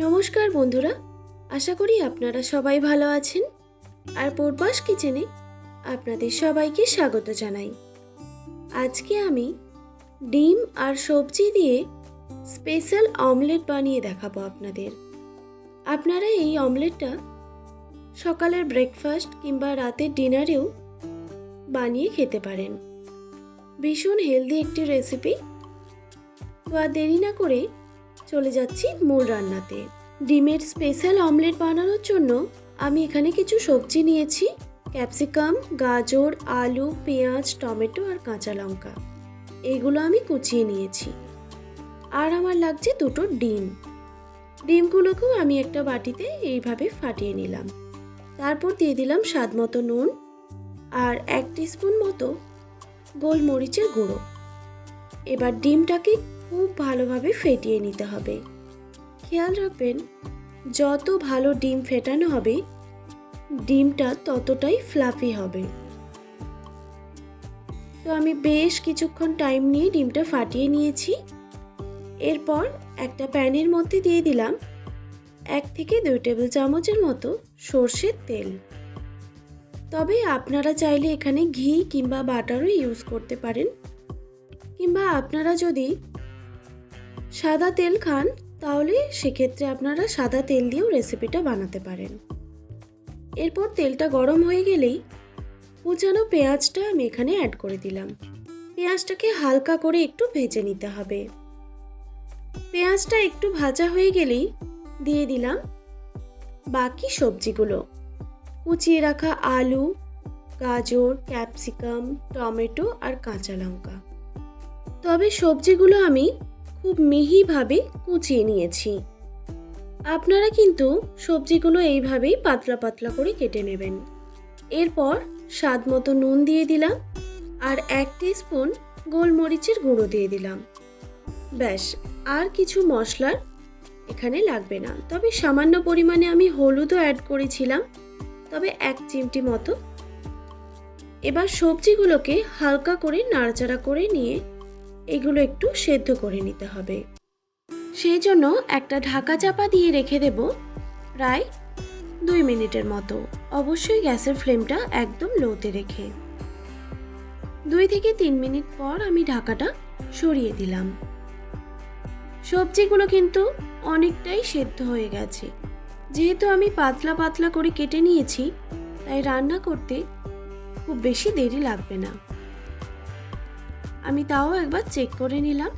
নমস্কার বন্ধুরা, আশা করি আপনারা সবাই ভালো আছেন। আর পূর্বাস কিচেনে আপনাদের সবাইকে স্বাগত জানাই। আজকে আমি ডিম আর সবজি দিয়ে স্পেশাল অমলেট বানিয়ে দেখাবো আপনাদের। আপনারা এই অমলেটটা সকালের ব্রেকফাস্ট কিংবা রাতের ডিনারেও বানিয়ে খেতে পারেন। ভীষণ হেলদি একটি রেসিপি। তো আর দেরি না করে চলে যাচ্ছি মূল রান্নাতে। ডিমের স্পেশাল অমলেট বানানোর জন্য আমি এখানে কিছু সবজি নিয়েছি। ক্যাপসিকাম, গাজর, আলু, পেঁয়াজ, টমেটো আর কাঁচা লঙ্কা। এগুলো আমি কুচিয়ে নিয়েছি। আর আমার লাগছে দুটো ডিম। ডিমগুলোকেও আমি একটা বাটিতে এইভাবে ফাটিয়ে নিলাম। তারপর দিয়ে দিলাম স্বাদ মতো নুন আর 1 টিস্পুন মতো গোলমরিচের গুঁড়ো। এবার ডিমটাকে খুব ভালোভাবে ফেটিয়ে নিতে হবে। খেয়াল রাখবেন, যত ভালো ডিম ফেটানো হবে ডিমটা ততটাই ফ্লাফি হবে। তো আমি বেশ কিছুক্ষণ টাইম নিয়ে ডিমটা ফাটিয়ে নিয়েছি। এরপর একটা প্যানের মধ্যে দিয়ে দিলাম 1 থেকে 2 টেবিল চামচের মতো সর্ষের তেল। তবে আপনারা চাইলে এখানে ঘি কিংবা বাটারও ইউজ করতে পারেন, কিংবা আপনারা যদি সাদা তেল খান তাহলে সেক্ষেত্রে আপনারা সাদা তেল দিয়েও রেসিপিটা বানাতে পারেন। এরপর তেলটা গরম হয়ে গেলেই কুচানো পেঁয়াজটা আমি এখানে অ্যাড করে দিলাম। পেঁয়াজটাকে হালকা করে একটু ভেজে নিতে হবে। পেঁয়াজটা একটু ভাজা হয়ে গেলেই দিয়ে দিলাম বাকি সবজিগুলো। কুচিয়ে রাখা আলু, গাজর, ক্যাপসিকাম, টমেটো আর কাঁচা লঙ্কা। তবে সবজিগুলো আমি খুব মিহিভাবে কুচিয়ে নিয়েছি। আপনারা কিন্তু সবজিগুলো এইভাবেই পাতলা পাতলা করে কেটে নেবেন। এরপর স্বাদ মতো নুন দিয়ে দিলাম আর 1 টিস্পুন গোলমরিচের গুঁড়ো দিয়ে দিলাম। ব্যাস, আর কিছু মশলার এখানে লাগবে না। তবে সামান্য পরিমাণে আমি হলুদও অ্যাড করেছিলাম, তবে 1 চিমটি মতো। এবার সবজিগুলোকে হালকা করে নাড়াচাড়া করে নিয়ে এগুলো একটু সেদ্ধ করে নিতে হবে। সেই জন্য একটা ঢাকা চাপা দিয়ে রেখে দেব প্রায় 2 মিনিটের মতো। অবশ্যই গ্যাসের ফ্লেমটা একদম লোতে রেখে। 2 থেকে 3 মিনিট পর আমি ঢাকাটা সরিয়ে দিলাম। সবজিগুলো কিন্তু অনেকটাই সেদ্ধ হয়ে গেছে। যেহেতু আমি পাতলা পাতলা করে কেটে নিয়েছি, তাই রান্না করতে খুব বেশি দেরি লাগবে না। আমি তাও একবার চেক করে নিলাম।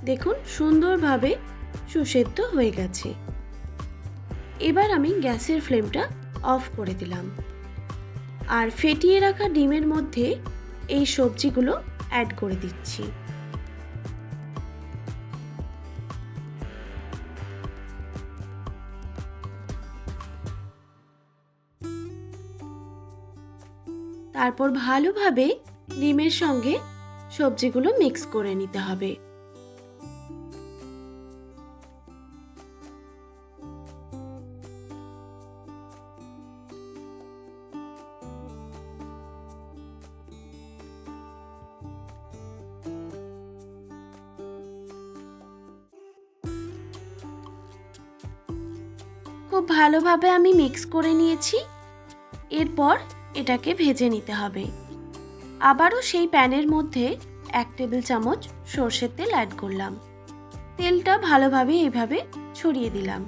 দেখুন, সুন্দরভাবে সুসেদ্ধ হয়ে গেছে। এবার আমি গ্যাসের ফ্লেমটা অফ করে দিলাম আর ফেটিয়ে রাখা ডিমের মধ্যে এই সবজিগুলো অ্যাড করে দিচ্ছি। তারপর ভালোভাবে ডিমের সঙ্গে সবজিগুলো মিক্স করে নিতে হবে। খুব ভালোভাবে আমি মিক্স করে নিয়েছি। এরপর এটাকে ভেজে নিতে হবে। আবারও সেই প্যানের মধ্যে 1 টেবিল চামচ সর্ষের তেল অ্যাড করলাম। তেলটা ভালোভাবে এইভাবে ছড়িয়ে দিলাম।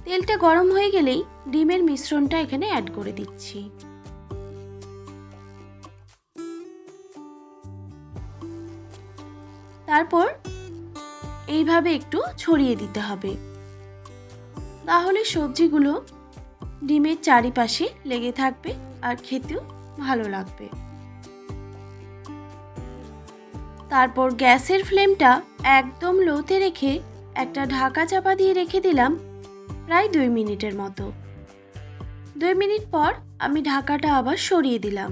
তেলটা গরম হয়ে গেলেই ডিমের মিশ্রণটা এখানে অ্যাড করে দিচ্ছি। তারপর এইভাবে একটু ছড়িয়ে দিতে হবে। তাহলে সবজিগুলো ডিমের চারিপাশে লেগে থাকবে আর খেতেও ভালো লাগবে। তারপর গ্যাসের ফ্লেমটা একদম লোতে রেখে একটা ঢাকা চাপা দিয়ে রেখে দিলাম প্রায় 2 মিনিটের মতো। 2 মিনিট পর আমি ঢাকাটা আবার সরিয়ে দিলাম।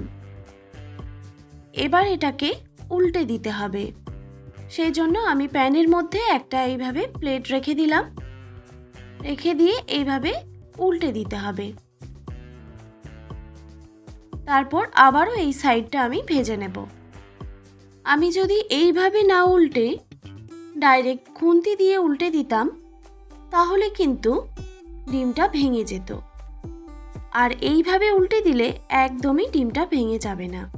এবার এটাকে উল্টে দিতে হবে। সেই জন্য আমি প্যানের মধ্যে একটা এইভাবে প্লেট রেখে দিলাম। রেখে দিয়ে এইভাবে উল্টে দিতে হবে। তারপর আবারও এই সাইডটা আমি ভেজে নেব। আমি যদি এইভাবে না উল্টে ডাইরেক্ট খুন্তি দিয়ে উল্টে দিতাম তাহলে কিন্তু ডিমটা ভেঙে যেত। আর এইভাবে উল্টে দিলে একদমই ডিমটা ভেঙে যাবে না।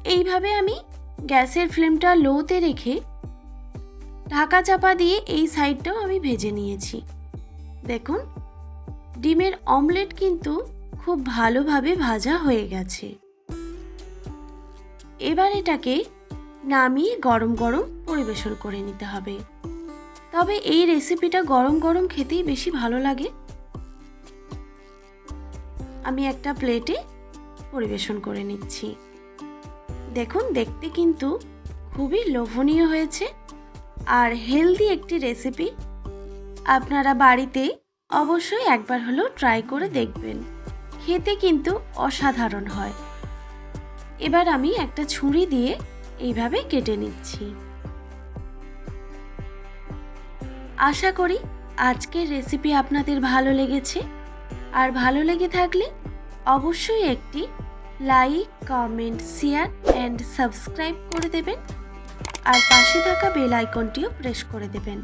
এইভাবে আমি গ্যাসের ফ্লেমটা লোতে রেখে ঢাকা চাপা দিয়ে এই সাইডটাও আমি ভেজে নিয়েছি। দেখুন, ডিমের অমলেট কিন্তু খুব ভালোভাবে ভাজা হয়ে গেছে। এবার এটাকে নামিয়ে গরম গরম পরিবেশন করে নিতে হবে। তবে এই রেসিপিটা গরম গরম খেতেই বেশি ভালো লাগে। আমি একটা প্লেটে পরিবেশন করে নিচ্ছি। দেখুন, দেখতে কিন্তু খুবই লোভনীয় হয়েছে আর হেলদি একটি রেসিপি। আপনারা বাড়িতে অবশ্যই একবার হলেও ট্রাই করে দেখবেন, খেতে কিন্তু অসাধারণ হয়। এবার আমি একটা ছুরি দিয়ে এইভাবে কেটে নিচ্ছি। আশা করি আজকের রেসিপি আপনাদের ভালো লেগেছে। আর ভালো লেগে থাকলে অবশ্যই একটি like, comment, share and subscribe করে দেবেন। আর পাশে থাকা বেল আইকনটিও প্রেস করে দেবেন,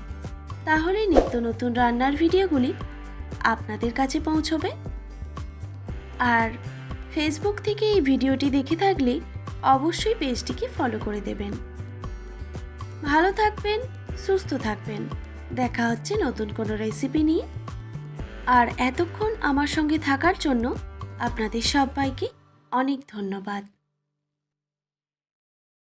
তাহলে নিত্য নতুন রান্নার ভিডিওগুলি আপনাদের কাছে পৌঁছবে। আর ফেসবুক থেকে এই ভিডিওটি দেখে থাকলে অবশ্যই পেজটিকে ফলো করে দেবেন। ভালো থাকবেন, সুস্থ থাকবেন। দেখা হচ্ছে নতুন কোনো রেসিপি নিয়ে। আর এতক্ষণ আমার সঙ্গে থাকার জন্য আপনাদের সবাইকে অনেক ধন্যবাদ।